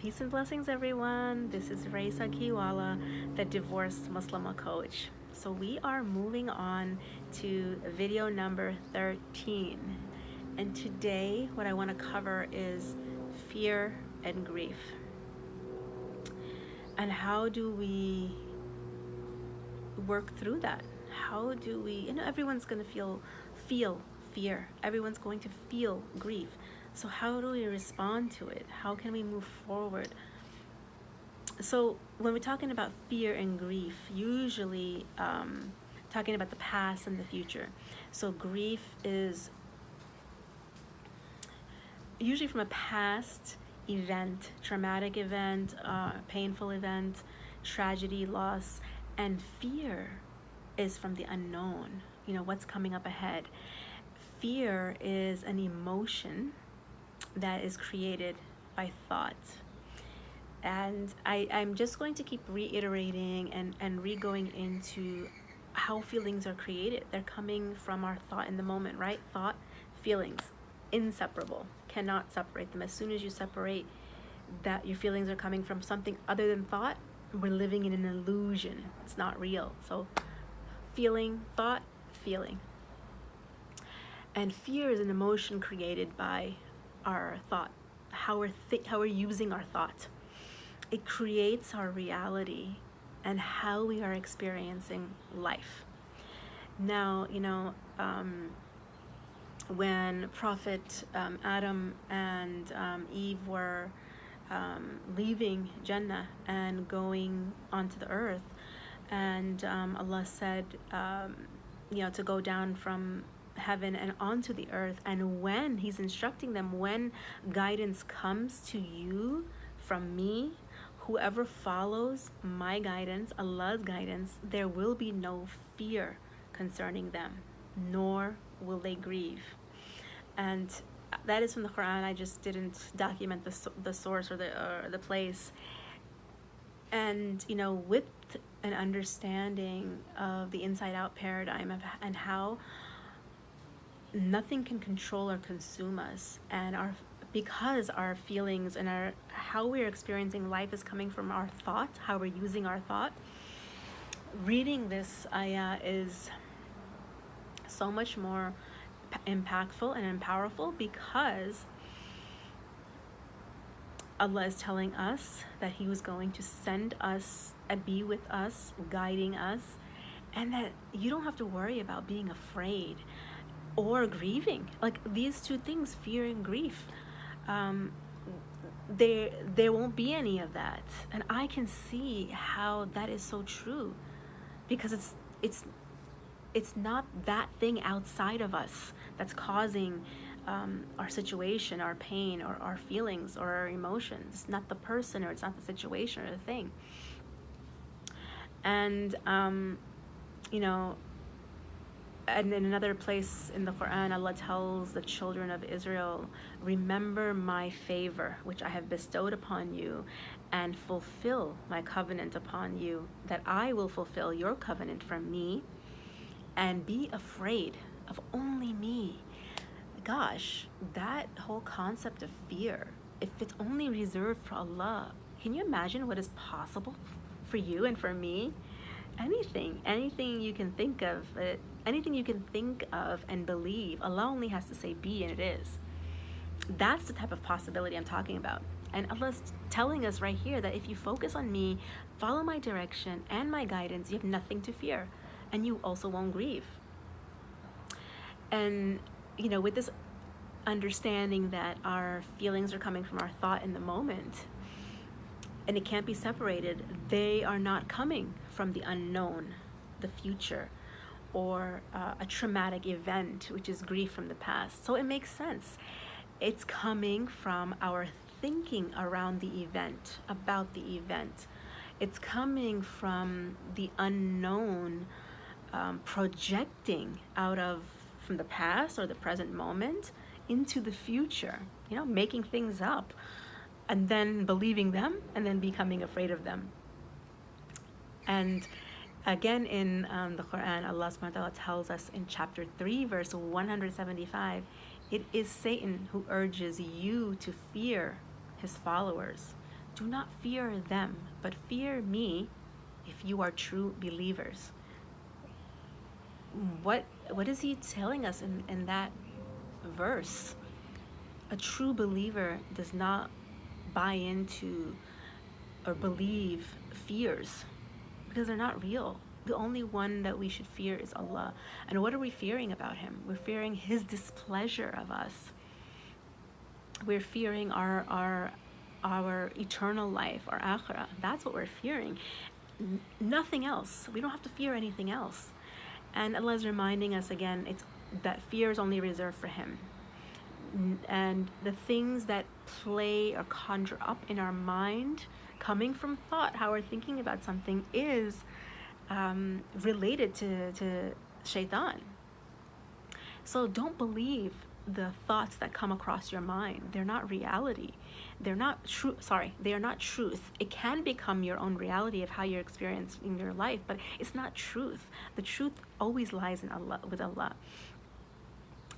Peace and blessings, everyone. This is Raisa Kiwala, the divorced Muslim coach. So we are moving on to video number 13. And today, what I want to cover is fear and grief. And how do we work through that? How do we, everyone's going to feel fear. Everyone's going to feel grief. So how do we respond to it? How can we move forward? So when we're talking about fear and grief, usually talking about the past and the future. So grief is usually from a past event, traumatic event, painful event, tragedy, loss, and fear is from the unknown, what's coming up ahead. Fear is an emotion that is created by thought. And I'm just going to keep reiterating and re-going into how feelings are created. They're coming from our thought in the moment, right? Thought, feelings, inseparable. Cannot separate them. As soon as you separate that your feelings are coming from something other than thought, we're living in an illusion. It's not real. So feeling, thought, feeling. And fear is an emotion created by our thought, how we're using our thought. It creates our reality and how we are experiencing life. Now, when Prophet Adam and Eve were leaving Jannah and going onto the earth, and Allah said, to go down from heaven and onto the earth, and when He's instructing them, when guidance comes to you from me, whoever follows my guidance, Allah's guidance, there will be no fear concerning them, nor will they grieve. And that is from the Quran. I just didn't document the source or the place. And with an understanding of the inside-out paradigm and how nothing can control or consume us, and because our feelings and how we're experiencing life is coming from our thought, how we're using our thought. Reading this ayah is so much more impactful and powerful because Allah is telling us that He was going to send us and be with us, guiding us, and that you don't have to worry about being afraid or grieving. Like these two things, fear and grief, there won't be any of that. And I can see how that is so true, because it's not that thing outside of us that's causing our situation, our pain, or our feelings, or our emotions. It's not the person, or it's not the situation or the thing. And and in another place in the Quran, Allah tells the children of Israel, remember my favor, which I have bestowed upon you, and fulfill my covenant upon you, that I will fulfill your covenant from me, and be afraid of only me. Gosh, that whole concept of fear, if it's only reserved for Allah, can you imagine what is possible for you and for me? Anything you can think of, anything you can think of and believe, Allah only has to say be, and it is. That's the type of possibility I'm talking about. And Allah's telling us right here that if you focus on me, follow my direction and my guidance, you have nothing to fear, and you also won't grieve. And with this understanding that our feelings are coming from our thought in the moment, and it can't be separated, they are not coming from the unknown, the future, or a traumatic event, which is grief from the past. So it makes sense. It's coming from our thinking around the event, about the event. It's coming from the unknown, projecting from the past or the present moment into the future, making things up, and then believing them, and then becoming afraid of them. And again, in the Quran, Allah subhanahu wa ta'ala tells us in chapter 3, verse 175, it is Satan who urges you to fear his followers, Do not fear them, but fear me if you are true believers. What is he telling us in that verse? A true believer does not buy into or believe fears because they're not real. The only one that we should fear is Allah. And what are we fearing about him? We're fearing his displeasure of us. We're fearing our eternal life, our akhirah. That's what we're fearing. Nothing else. We don't have to fear anything else. And Allah is reminding us again, it's that fear is only reserved for him. And the things that play or conjure up in our mind, coming from thought, how we're thinking about something, is related to shaitan. So don't believe the thoughts that come across your mind. They're not reality. They're not true. They are not truth. It can become your own reality of how you're experiencing your life, but it's not truth. The truth always lies in Allah, with Allah.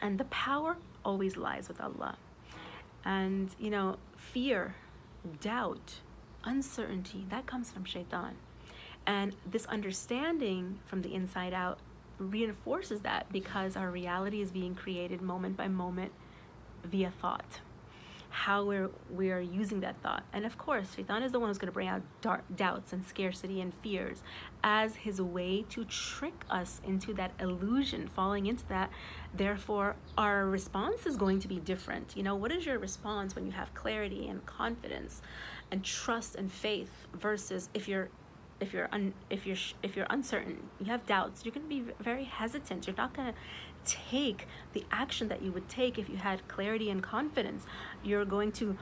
And the power always lies with Allah. And, fear, doubt, uncertainty, that comes from shaitan. And this understanding from the inside out reinforces that, because our reality is being created moment by moment via thought. How we're using that thought. And of course, shaitan is the one who's going to bring out doubts and scarcity and fears as his way to trick us into that illusion, falling into that. Therefore, our response is going to be different. What is your response when you have clarity and confidence and trust and faith, versus if you're uncertain, you have doubts, you're going to be very hesitant. You're not going to take the action that you would take if you had clarity and confidence. You're going to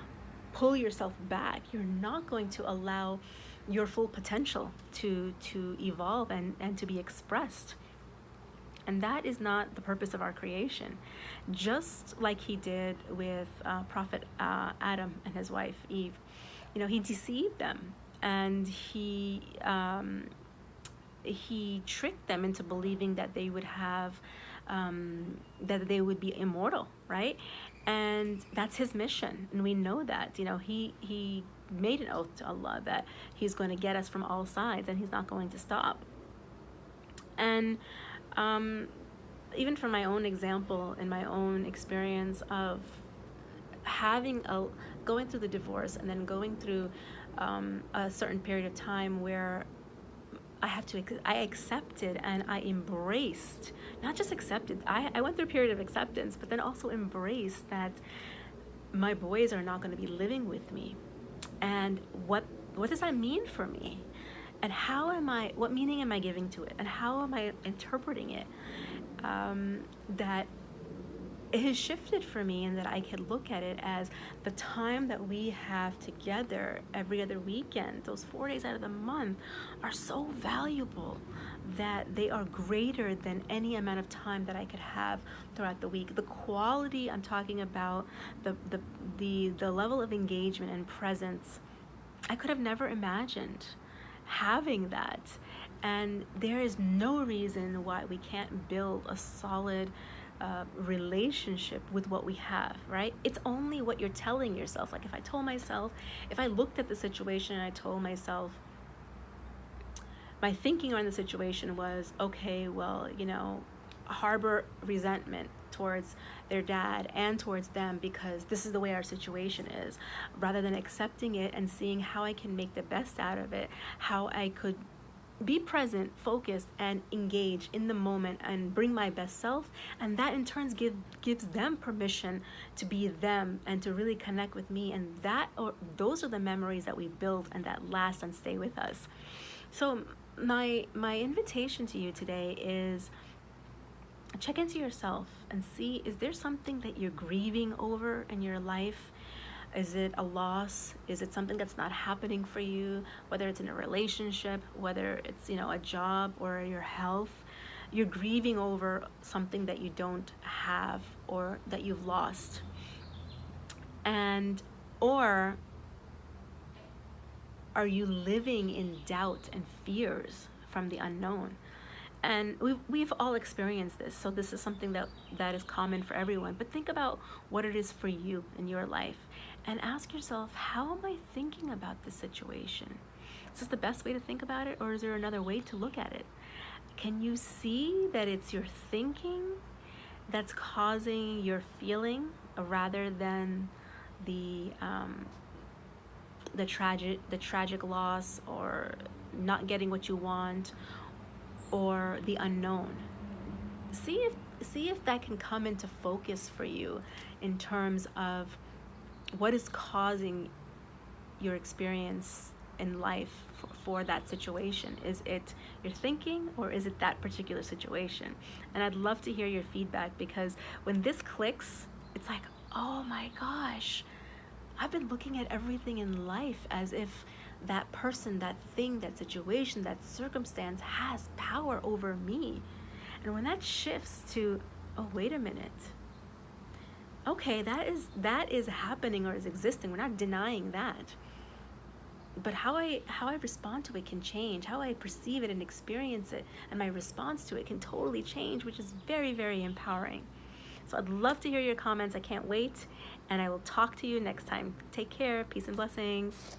pull yourself back. You're not going to allow your full potential to evolve and to be expressed. And that is not the purpose of our creation. Just like he did with Prophet Adam and his wife Eve, he deceived them. And he tricked them into believing that they would have, that they would be immortal, right? And that's his mission. And we know that, he made an oath to Allah that he's going to get us from all sides and he's not going to stop. And even from my own example and my own experience of going through the divorce and then going through a certain period of time where I accepted and I embraced, not just accepted, I went through a period of acceptance, but then also embraced that my boys are not going to be living with me. And what does that mean for me? And what meaning am I giving to it? And how am I interpreting it? That it has shifted for me, and that I could look at it as the time that we have together every other weekend, those 4 days out of the month, are so valuable that they are greater than any amount of time that I could have throughout the week. The quality I'm talking about, the level of engagement and presence, I could have never imagined having that. And there is no reason why we can't build a solid relationship with what we have, right? It's only what you're telling yourself. Like if I looked at the situation and I told myself, my thinking on the situation was, okay, well, harbor resentment towards their dad and towards them because this is the way our situation is, rather than accepting it and seeing how I can make the best out of it, how I could be present, focused, and engage in the moment and bring my best self. And that in turn gives them permission to be them and to really connect with me. And those are the memories that we build and that last and stay with us. So my invitation to you today is check into yourself and see, is there something that you're grieving over in your life? Is it a loss? Is it something that's not happening for you? Whether it's in a relationship, whether it's, a job or your health, you're grieving over something that you don't have or that you've lost. Or are you living in doubt and fears from the unknown? And we've all experienced this, so this is something that is common for everyone. But think about what it is for you in your life, and ask yourself, how am I thinking about this situation? Is this the best way to think about it, or is there another way to look at it? Can you see that it's your thinking that's causing your feeling rather than the tragic loss, or not getting what you want, or the unknown? See if that can come into focus for you in terms of what is causing your experience in life for that situation. Is it your thinking, or is it that particular situation? And I'd love to hear your feedback, because when this clicks, it's like, oh my gosh, I've been looking at everything in life as if that person, that thing, that situation, that circumstance has power over me. And when that shifts to, oh, wait a minute, okay, that is happening or is existing. We're not denying that. But how I respond to it can change. How I perceive it and experience it, and my response to it can totally change, which is very, very empowering. So I'd love to hear your comments. I can't wait. And I will talk to you next time. Take care. Peace and blessings.